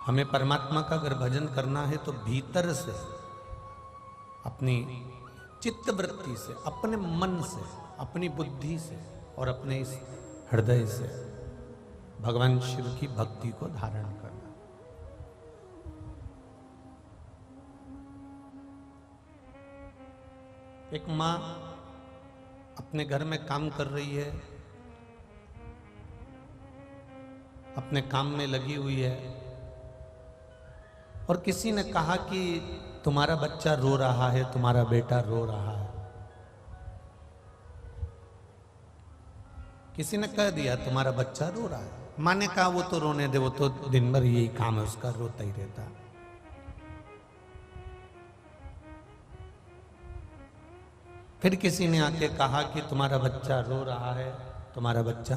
हमें परमात्मा का अगर भजन करना है तो भीतर से, अपनी चित्त वृत्ति से, अपने मन से, अपनी बुद्धि से और अपने इस हृदय से भगवान शिव की भक्ति को धारण करना। एक मां अपने घर में काम कर रही है, अपने काम में लगी हुई है, और किसी ने कहा कि तुम्हारा बच्चा रो रहा है, तुम्हारा बेटा रो रहा है। किसी ने कह दिया तुम्हारा बच्चा रो रहा है, मां ने कहा वो तो रोने दे, वो तो दिन भर यही काम है उसका, रोता ही रहता। फिर किसी ने आके कहा कि तुम्हारा बच्चा रो रहा है, तुम्हारा बच्चा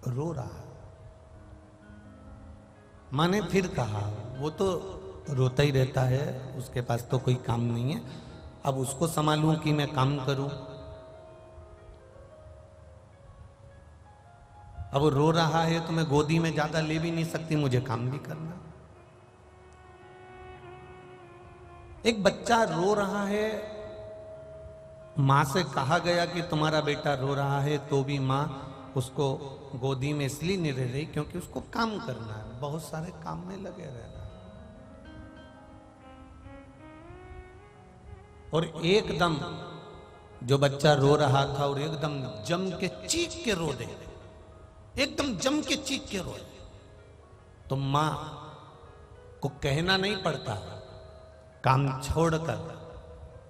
रो रहा है। मां ने फिर कहा वो तो रोता ही रहता है, उसके पास तो कोई काम नहीं है, अब उसको संभालूं कि मैं काम करूं? अब वो रो रहा है तो मैं गोदी में ज्यादा ले भी नहीं सकती, मुझे काम भी करना। एक बच्चा रो रहा है, मां से कहा गया कि तुम्हारा बेटा रो रहा है, तो भी मां उसको गोदी में इसलिए नहीं रह रही क्योंकि उसको काम करना है, बहुत सारे काम में लगे रहना। और एकदम जो बच्चा रो रहा था और एकदम जम के चीख के रो दे, एकदम जम के चीख के रो, तो मां को कहना नहीं पड़ता, काम छोड़कर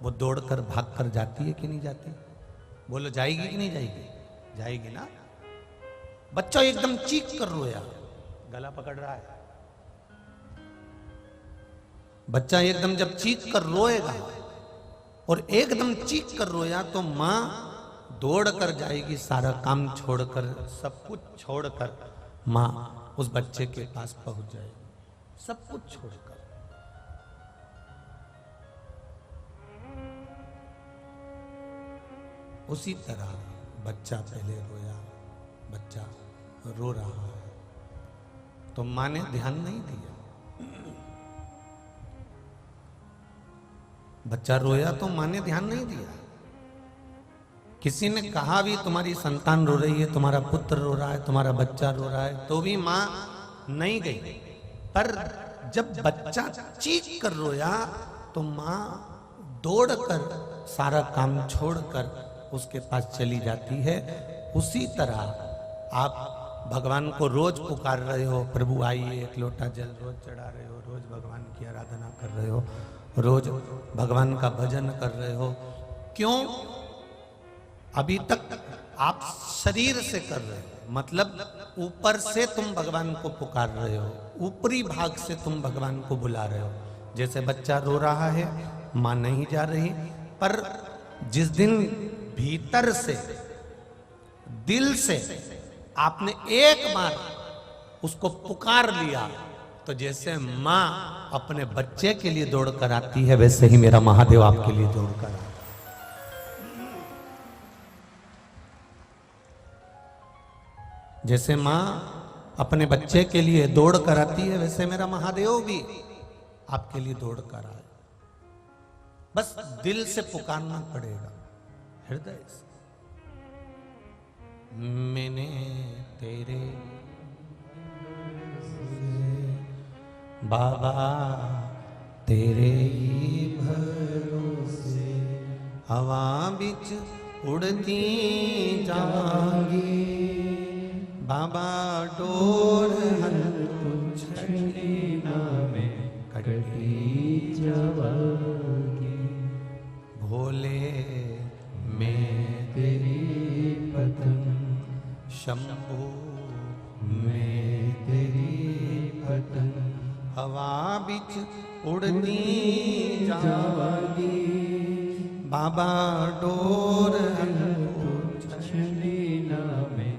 वो दौड़कर भागकर जाती है कि नहीं जाती? बोलो जाएगी कि नहीं जाएगी? जाएगी ना। बच्चा एकदम चीख कर रोया, गला पकड़ रहा है, बच्चा एकदम जब चीख कर रोएगा और एकदम चीख कर रोया तो मां दौड़ कर जाएगी, सारा काम छोड़कर, सब कुछ छोड़कर मां उस बच्चे के पास पहुंच जाएगी, सब कुछ छोड़कर। उसी तरह बच्चा पहले रोया, बच्चा रो रहा है तो मां ने ध्यान नहीं दिया। बच्चा रोया तो मां ने ध्यान नहीं दिया। किसी ने कहा भी तुम्हारी संतान रो रही है, तुम्हारा पुत्र रो रहा है, तुम्हारा बच्चा रो रहा है, तो भी मां नहीं गई। पर जब बच्चा चीख कर रोया तो मां दौड़कर सारा काम छोड़कर उसके पास चली जाती है। उसी तरह आप भगवान को रोज पुकार रहे हो, प्रभु आइए, एक लोटा जल रोज चढ़ा रहे हो, रोज भगवान की आराधना कर रहे हो, रोज भगवान का भजन कर रहे हो। क्यों? अभी तक आप शरीर से कर रहे हो, मतलब ऊपर से तुम भगवान को पुकार रहे हो, ऊपरी भाग से तुम भगवान को बुला रहे हो। जैसे बच्चा रो रहा है, मां नहीं जा रही, पर जिस दिन भीतर से, दिल से आपने एक बार उसको पुकार लिया, तो जैसे मां अपने बच्चे के लिए दौड़ कर आती है, वैसे ही मेरा महादेव आपके लिए दौड़ कर आता है। जैसे मां अपने बच्चे के लिए दौड़ कर आती है, वैसे मेरा महादेव भी आपके लिए दौड़ कर आए। बस दिल से पुकारना पड़ेगा, हृदय से। मैंने तेरे बाबा तेरे ही भरोसे हवा बिच उड़ती जावांगी, बाबा डोर छड़ी में कटी जावांगी, भोले मैं तेरी पतंग, शंभू मैं तेरी पतंग, हवा बिच उड़ती जावांगी, बाबा डोर छड़ी में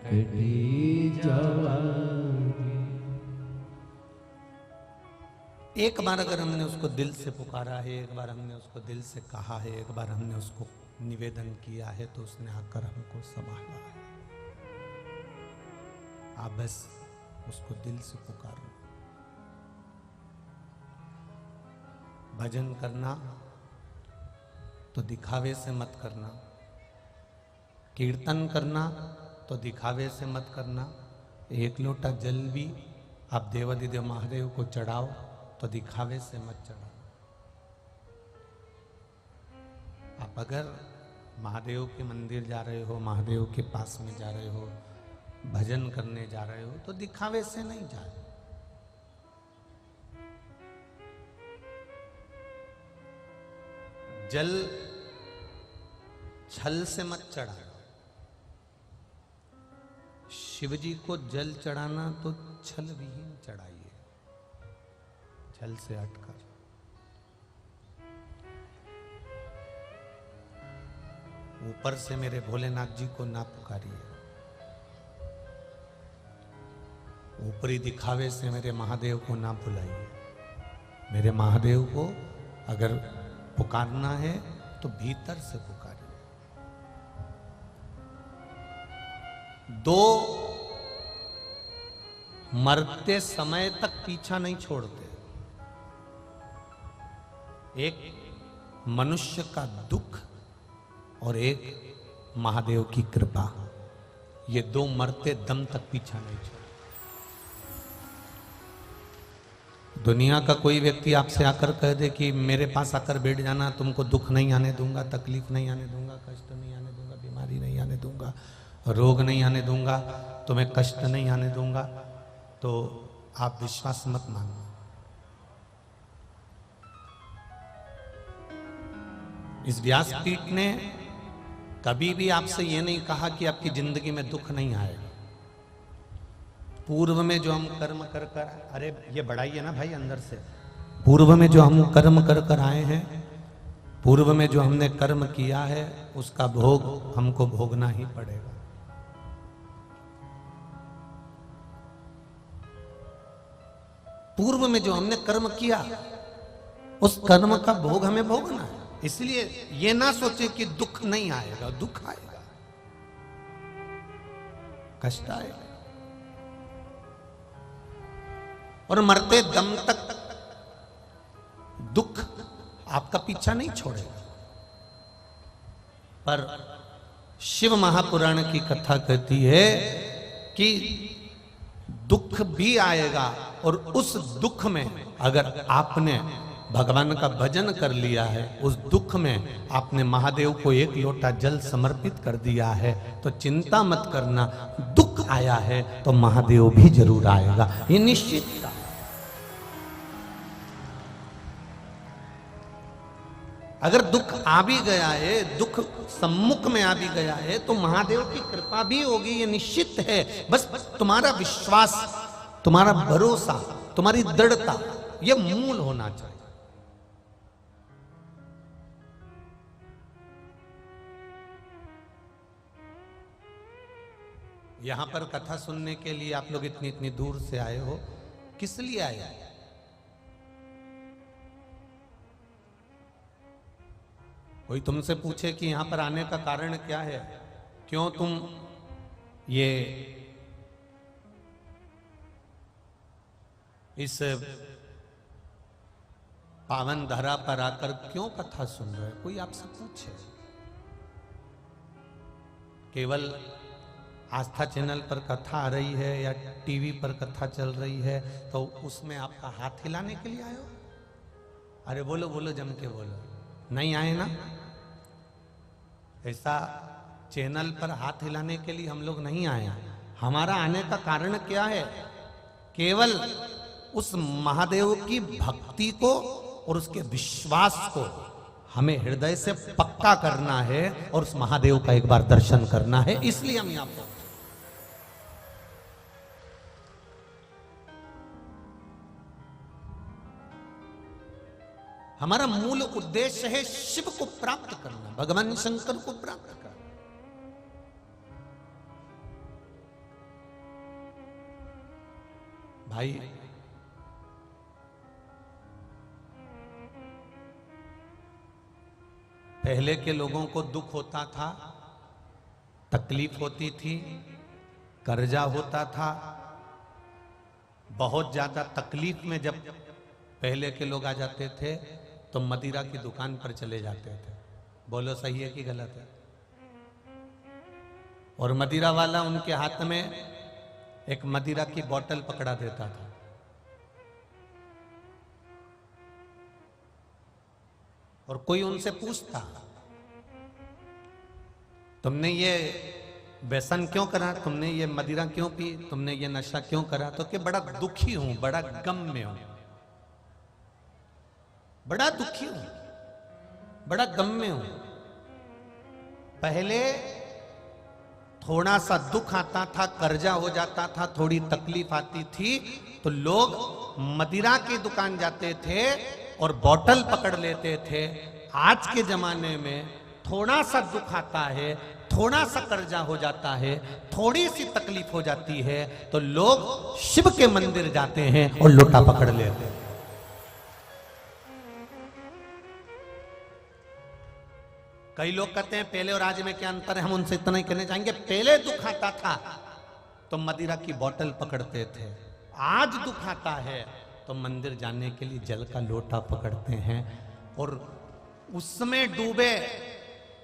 कटी जावांगी। एक बार अगर हमने उसको दिल से पुकारा है, एक बार हमने उसको दिल से कहा है, एक बार हमने उसको निवेदन किया है, तो उसने आकर हमको संभाला है। आप बस उसको दिल से पुकारो। भजन करना तो दिखावे से मत करना, कीर्तन करना तो दिखावे से मत करना, एक लोटा जल भी आप देवादिदेव महादेव को चढ़ाओ तो दिखावे से मत चढ़ाओ। आप अगर महादेव के मंदिर जा रहे हो, महादेव के पास में जा रहे हो, भजन करने जा रहे हो तो दिखावे से नहीं जा रहे। जल छल से मत चढ़ाना। शिव जी को जल चढ़ाना तो छल विहीन चढ़ाइए, छल से हटकर। ऊपर से मेरे भोलेनाथ जी को ना पुकारिए, ऊपरी दिखावे से मेरे महादेव को ना बुलाइए। मेरे महादेव को अगर पुकारना है तो भीतर से पुकारिए। दो मरते समय तक पीछा नहीं छोड़ते। एक मनुष्य का दुख और एक महादेव की कृपा, ये दो मरते दम तक पीछा नहीं छोड़ते। दुनिया का कोई व्यक्ति आपसे आकर कह दे कि मेरे पास आकर बैठ जाना, तुमको दुख नहीं आने दूंगा, तकलीफ नहीं आने दूंगा, कष्ट नहीं आने दूंगा, बीमारी नहीं आने दूंगा, रोग नहीं आने दूंगा, तुम्हें कष्ट नहीं आने दूंगा, तो आप विश्वास मत मानो। इस व्यासपीठ ने कभी भी आपसे यह नहीं कहा कि आपकी जिंदगी में दुख नहीं आएगा। पूर्व में जो हम कर्म कर कर, अरे ये बढ़ाइए ना भाई अंदर से, पूर्व में जो हम कर्म कर कर आए हैं, पूर्व में जो हमने कर्म किया है उसका भोग हमको भोगना ही पड़ेगा। पूर्व में जो हमने कर्म किया उस कर्म का भोग हमें भोगना है। इसलिए ये ना सोचे कि दुख नहीं आएगा, दुख आएगा, कष्ट आएगा, और मरते दम तक दुख आपका पीछा नहीं छोड़ेगा। पर शिव महापुराण की कथा कहती है कि दुख भी आएगा, और उस दुख में अगर आपने भगवान का भजन कर लिया है, उस दुख में आपने महादेव को एक लोटा जल समर्पित कर दिया है, तो चिंता मत करना, दुख आया है तो महादेव भी जरूर आएगा, ये निश्चित था। अगर दुख आ भी गया है, दुख सम्मुख में आ भी गया है, तो महादेव की कृपा भी होगी, ये निश्चित है। बस तुम्हारा विश्वास, तुम्हारा भरोसा, तुम्हारी दृढ़ता, ये मूल होना चाहिए। यहां पर कथा सुनने के लिए आप लोग इतनी इतनी दूर से आए हो, किस लिए आए? कोई तुमसे पूछे कि यहां पर आने का कारण क्या है, क्यों तुम ये इस पावन धरा पर आकर क्यों कथा सुन रहे हो, कोई आपसे पूछे, केवल आस्था चैनल पर कथा आ रही है या टीवी पर कथा चल रही है तो उसमें आपका हाथ हिलाने के लिए आए हो? अरे बोलो बोलो, जम के बोलो, नहीं आए ना? ऐसा चैनल पर हाथ हिलाने के लिए हम लोग नहीं आए। हमारा आने का कारण क्या है? केवल उस महादेव की भक्ति को और उसके विश्वास को हमें हृदय से पक्का करना है और उस महादेव का एक बार दर्शन करना है, इसलिए हम यहां पर। हमारा मूल उद्देश्य है शिव को प्राप्त करना, भगवान शंकर को प्राप्त करना। भाई पहले के लोगों को दुख होता था, तकलीफ होती थी, कर्जा होता था, बहुत ज्यादा तकलीफ में जब पहले के लोग आ जाते थे तो मदिरा की दुकान पर चले जाते थे। बोलो सही है कि गलत है? और मदिरा वाला उनके हाथ में एक मदिरा की बोतल पकड़ा देता था। और कोई उनसे पूछता, तुमने ये व्यसन क्यों करा, तुमने ये मदिरा क्यों पी, तुमने ये नशा क्यों करा? तो कि बड़ा दुखी हूं, बड़ा गम में हूं, बड़ा दुखी हूं, बड़ा गम में हूं। पहले थोड़ा सा दुख आता था, कर्जा हो जाता था, थोड़ी तकलीफ आती थी तो लोग मदिरा की दुकान जाते थे और बोतल पकड़ लेते थे। आज के जमाने में थोड़ा सा दुख आता है, थोड़ा सा कर्जा हो जाता है, थोड़ी सी तकलीफ हो जाती है तो लोग शिव के मंदिर जाते हैं और लोटा पकड़ लेते हैं। कई लोग कहते हैं पहले और आज में क्या अंतर है, हम उनसे इतना ही कहना चाहेंगे, पहले दुख आता था तो मदिरा की बोतल पकड़ते थे, आज दुख आता है तो मंदिर जाने के लिए जल का लोटा पकड़ते हैं। और उसमें डूबे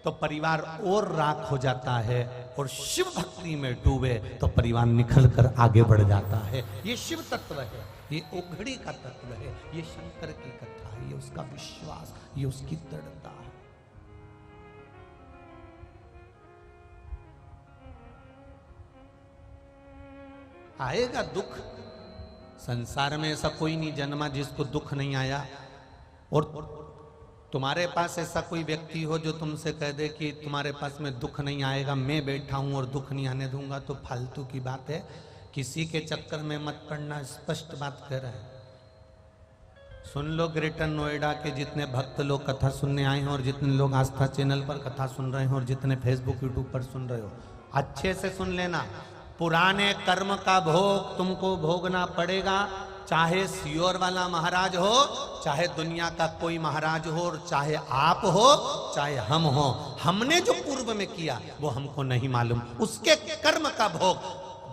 तो परिवार और राख हो जाता है, और शिव भक्ति में डूबे तो परिवार निखल कर आगे बढ़ जाता है। ये शिव तत्व है, ये ओघड़ी का तत्व है, ये शंकर की कथा है, ये उसका विश्वास, ये उसकी दृढ़ता है। आएगा दुख, संसार में ऐसा कोई नहीं जन्मा जिसको दुख नहीं आया। और तुम्हारे पास ऐसा कोई व्यक्ति हो जो तुमसे कह दे कि तुम्हारे पास में दुख नहीं आएगा, मैं बैठा हूं और दुख नहीं आने दूंगा, तो फालतू की बात है। किसी के चक्कर में मत पड़ना, स्पष्ट बात कह रहा है। सुन लो, ग्रेटर नोएडा के जितने भक्त लोग कथा सुनने आए हैं और जितने लोग आस्था चैनल पर कथा सुन रहे हैं और जितने फेसबुक यूट्यूब पर सुन रहे हो, अच्छे से सुन लेना। पुराने कर्म का भोग तुमको भोगना पड़ेगा, चाहे सियोर वाला महाराज हो, चाहे दुनिया का कोई महाराज हो, और चाहे आप हो, चाहे हम हो। हमने जो पूर्व में किया वो हमको नहीं मालूम, उसके कर्म का भोग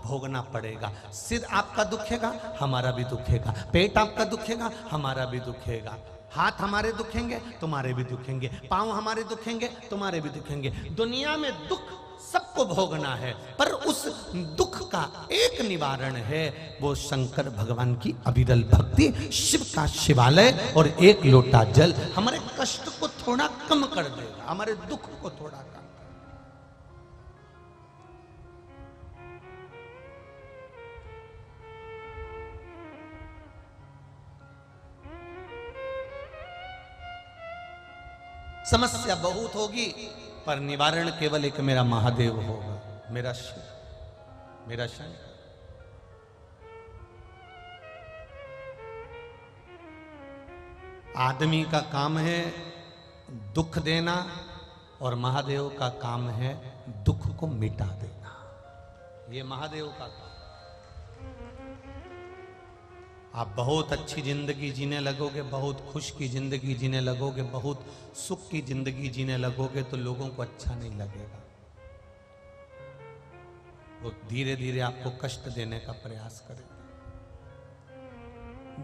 भोगना पड़ेगा। सिर आपका दुखेगा, हमारा भी दुखेगा, पेट आपका दुखेगा, हमारा भी दुखेगा, हाथ हमारे दुखेंगे, तुम्हारे भी दुखेंगे, पांव हमारे दुखेंगे, तुम्हारे भी दुखेंगे। दुनिया में दुख सबको भोगना है, पर उस दुख का एक निवारण है, वो शंकर भगवान की अविरल भक्ति, शिव का शिवालय और एक लोटा जल हमारे कष्ट को थोड़ा कम कर देगा, हमारे दुख को थोड़ा कम। समस्या बहुत होगी पर निवारण केवल एक मेरा महादेव होगा, मेरा शिव, मेरा शंकर। आदमी का काम है दुख देना और महादेव का काम है दुख को मिटा देना। ये महादेव का काम। आप बहुत अच्छी जिंदगी जीने लगोगे, बहुत खुश की जिंदगी जीने लगोगे, बहुत सुख की जिंदगी जीने लगोगे तो लोगों को अच्छा नहीं लगेगा। वो धीरे धीरे आपको कष्ट देने का प्रयास करेगा,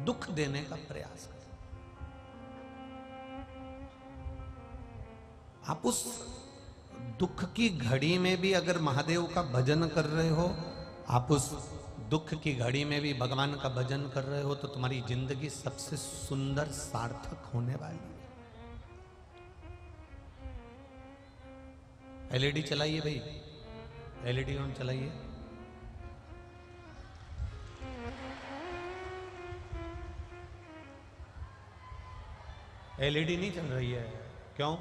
दुख देने का प्रयास करेगा। आप उस दुख की घड़ी में भी अगर महादेव का भजन कर रहे हो, आप उस दुख की घड़ी में भी भगवान का भजन कर रहे हो, तो तुम्हारी जिंदगी सबसे सुंदर सार्थक होने वाली है। एलईडी चलाइए भाई, एलईडी ऑन चलाइए। एलईडी नहीं चल रही है, क्यों?